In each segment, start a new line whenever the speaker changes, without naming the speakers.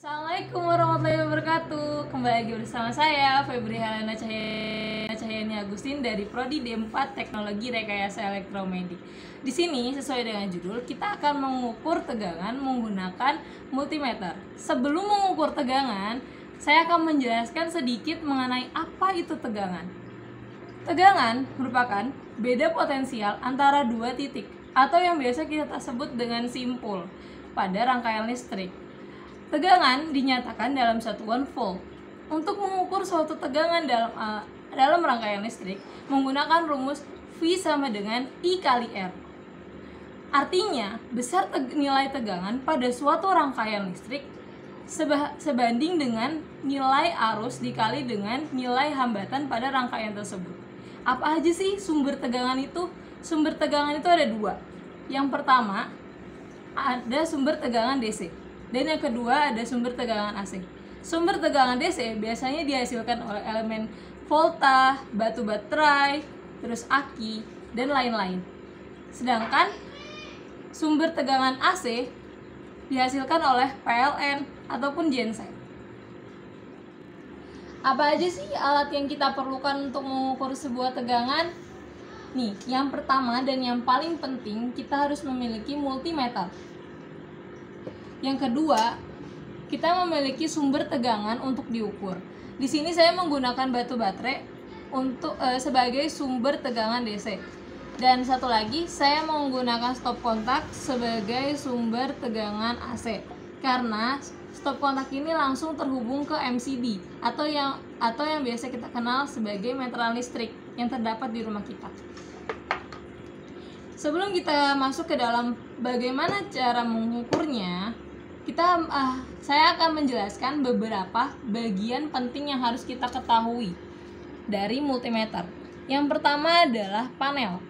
Assalamualaikum warahmatullahi wabarakatuh. Kembali lagi bersama saya Febri Helena Cahyani Agustin dari Prodi D4 Teknologi Rekayasa Elektromagnetik. Di sini sesuai dengan judul, kita akan mengukur tegangan menggunakan multimeter. Sebelum mengukur tegangan, saya akan menjelaskan sedikit mengenai apa itu tegangan. Tegangan merupakan beda potensial antara dua titik atau yang biasa kita sebut dengan simpul pada rangkaian listrik. Tegangan dinyatakan dalam satuan volt. Untuk mengukur suatu tegangan dalam rangkaian listrik menggunakan rumus V sama dengan I kali R. Artinya, besar nilai tegangan pada suatu rangkaian listrik sebanding dengan nilai arus dikali dengan nilai hambatan pada rangkaian tersebut. Apa aja sih sumber tegangan itu? Sumber tegangan itu ada dua. Yang pertama, ada sumber tegangan DC. Dan yang kedua ada sumber tegangan AC. Sumber tegangan DC biasanya dihasilkan oleh elemen volta, batu baterai, terus aki, dan lain-lain. Sedangkan sumber tegangan AC dihasilkan oleh PLN ataupun genset. Apa aja sih alat yang kita perlukan untuk mengukur sebuah tegangan? Nih, yang pertama dan yang paling penting, kita harus memiliki multimeter. Yang kedua, kita memiliki sumber tegangan untuk diukur. Di sini saya menggunakan batu baterai untuk sebagai sumber tegangan DC. Dan satu lagi, saya menggunakan stop kontak sebagai sumber tegangan AC. Karena stop kontak ini langsung terhubung ke MCB atau yang biasa kita kenal sebagai meteran listrik yang terdapat di rumah kita. Sebelum kita masuk ke dalam bagaimana cara mengukurnya, saya akan menjelaskan beberapa bagian penting yang harus kita ketahui dari multimeter. Yang pertama adalah panel.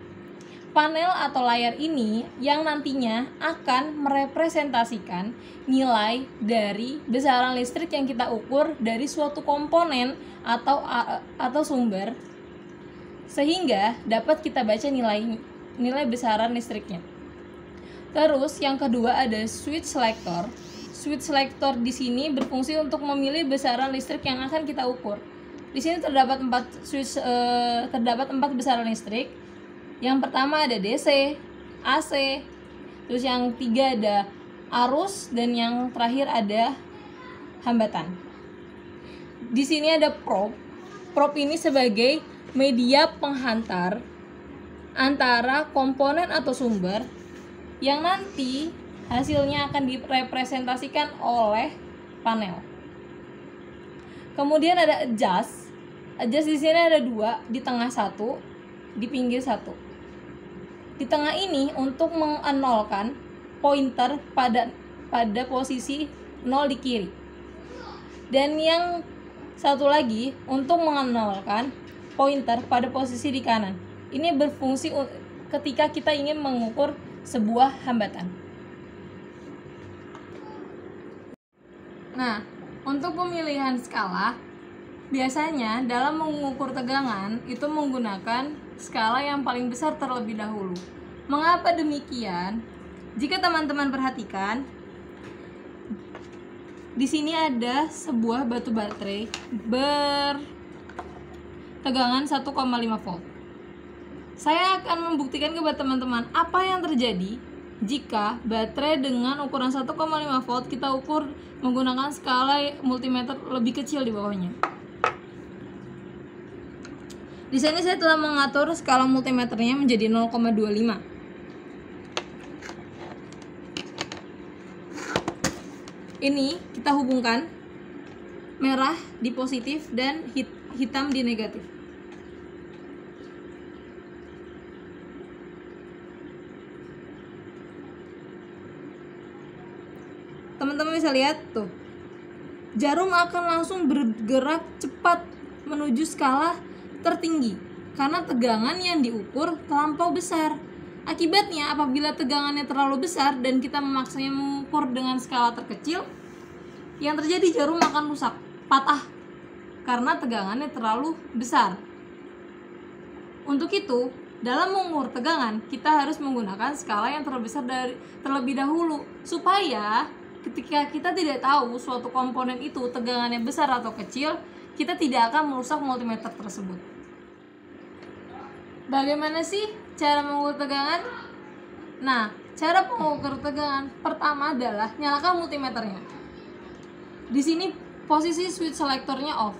Panel atau layar ini yang nantinya akan merepresentasikan nilai dari besaran listrik yang kita ukur dari suatu komponen atau sumber, sehingga dapat kita baca nilai besaran listriknya. Terus yang kedua ada switch selector. Switch selector di sini berfungsi untuk memilih besaran listrik yang akan kita ukur. Di sini terdapat 4 besaran listrik. Yang pertama ada DC, AC, terus yang tiga ada arus, dan yang terakhir ada hambatan. Di sini ada probe. Probe ini sebagai media penghantar antara komponen atau sumber yang nanti hasilnya akan direpresentasikan oleh panel. Kemudian ada adjust. Adjust di sini ada 2, di tengah 1, di pinggir 1. Di tengah ini untuk mengenolkan pointer pada posisi 0 di kiri. Dan yang satu lagi untuk mengenolkan pointer pada posisi di kanan. Ini berfungsi ketika kita ingin mengukur sebuah hambatan. Nah, untuk pemilihan skala, biasanya dalam mengukur tegangan itu menggunakan skala yang paling besar terlebih dahulu. Mengapa demikian? Jika teman-teman perhatikan, di sini ada sebuah batu baterai bertegangan 1,5 volt. Saya akan membuktikan kepada teman-teman apa yang terjadi jika baterai dengan ukuran 1,5 volt kita ukur menggunakan skala multimeter lebih kecil di bawahnya. Di sini saya telah mengatur skala multimeternya menjadi 0,25. Ini kita hubungkan merah di positif dan hitam di negatif. Teman-teman bisa lihat tuh, jarum akan langsung bergerak cepat menuju skala tertinggi karena tegangan yang diukur terlampau besar. Akibatnya apabila tegangannya terlalu besar dan kita memaksanya mengukur dengan skala terkecil, yang terjadi jarum akan rusak, patah karena tegangannya terlalu besar. Untuk itu, dalam mengukur tegangan kita harus menggunakan skala yang terlebih dahulu supaya ketika kita tidak tahu suatu komponen itu tegangannya besar atau kecil, kita tidak akan merusak multimeter tersebut. Bagaimana sih cara mengukur tegangan? Nah, cara mengukur tegangan pertama adalah nyalakan multimeternya. Di sini posisi switch selektornya off.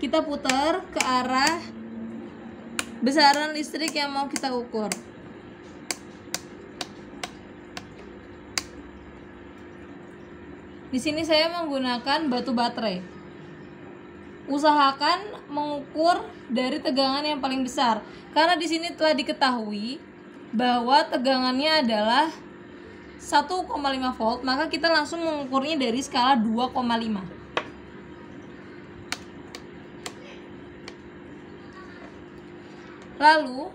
Kita putar ke arah besaran listrik yang mau kita ukur. Di sini saya menggunakan batu baterai. Usahakan mengukur dari tegangan yang paling besar, karena di sini telah diketahui bahwa tegangannya adalah 1,5 volt, maka kita langsung mengukurnya dari skala 2,5. Lalu,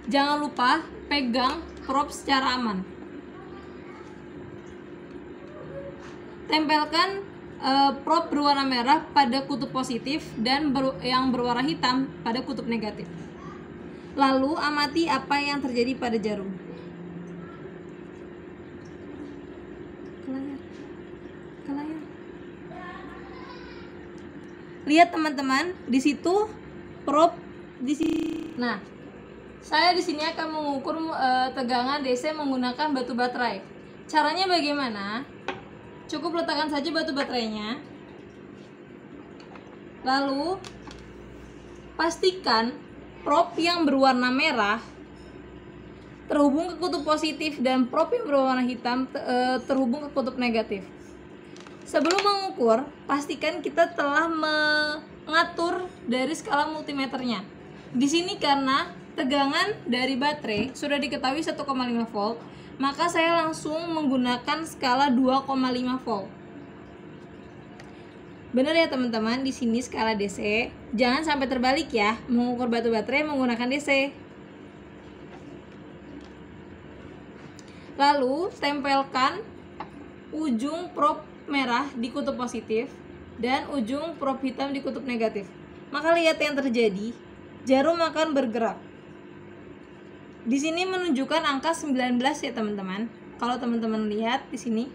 jangan lupa pegang probe secara aman. Tempelkan probe berwarna merah pada kutub positif dan yang berwarna hitam pada kutub negatif. Lalu amati apa yang terjadi pada jarum. Ke layar. Lihat teman-teman, di situ probe di sini. Nah, saya di sini akan mengukur tegangan DC menggunakan batu baterai. Caranya bagaimana? Cukup letakkan saja batu baterainya. Lalu pastikan probe yang berwarna merah terhubung ke kutub positif dan probe yang berwarna hitam terhubung ke kutub negatif. Sebelum mengukur, pastikan kita telah mengatur dari skala multimeternya. Di sini karena tegangan dari baterai sudah diketahui 1,5 volt, maka saya langsung menggunakan skala 2,5 volt. Benar ya teman-teman, di sini skala DC. Jangan sampai terbalik ya, mengukur batu baterai menggunakan DC. Lalu tempelkan ujung probe merah di kutub positif dan ujung probe hitam di kutub negatif. Maka lihat yang terjadi, jarum akan bergerak. Di sini menunjukkan angka 19 ya teman-teman. Kalau teman-teman lihat di sini.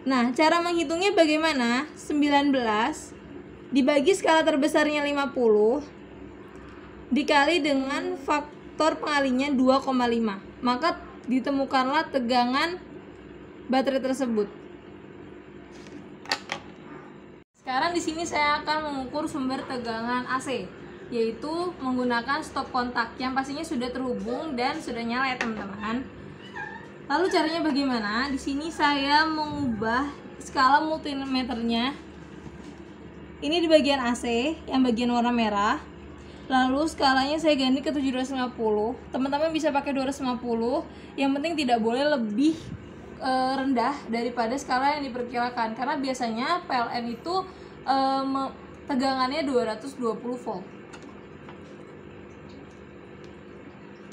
Nah, cara menghitungnya bagaimana? 19 dibagi skala terbesarnya 50 dikali dengan faktor pengalinya 2,5. Maka ditemukanlah tegangan baterai tersebut. Sekarang di sini saya akan mengukur sumber tegangan AC, yaitu menggunakan stop kontak yang pastinya sudah terhubung dan sudah nyala ya teman-teman. Lalu caranya bagaimana? Di sini saya mengubah skala multimeternya. Ini di bagian AC yang bagian warna merah. Lalu skalanya saya ganti ke 750. Teman-teman bisa pakai 250. Yang penting tidak boleh lebih rendah daripada skala yang diperkirakan, karena biasanya PLN itu tegangannya 220 volt.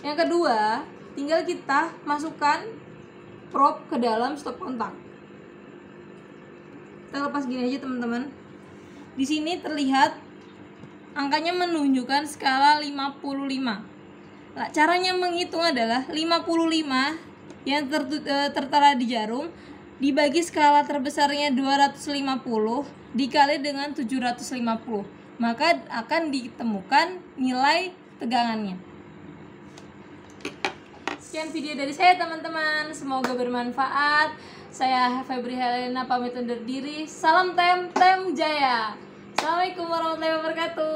Yang kedua, tinggal kita masukkan probe ke dalam stop kontak. Kita lepas gini aja teman-teman. Di sini terlihat angkanya menunjukkan skala 55. Nah, caranya menghitung adalah 55 yang tertera di jarum dibagi skala terbesarnya 250 dikali dengan 750, maka akan ditemukan nilai tegangannya. Sekian video dari saya teman-teman, semoga bermanfaat. Saya Febri Helena pamit undur diri. Salam Tem Jaya. Assalamualaikum warahmatullahi wabarakatuh.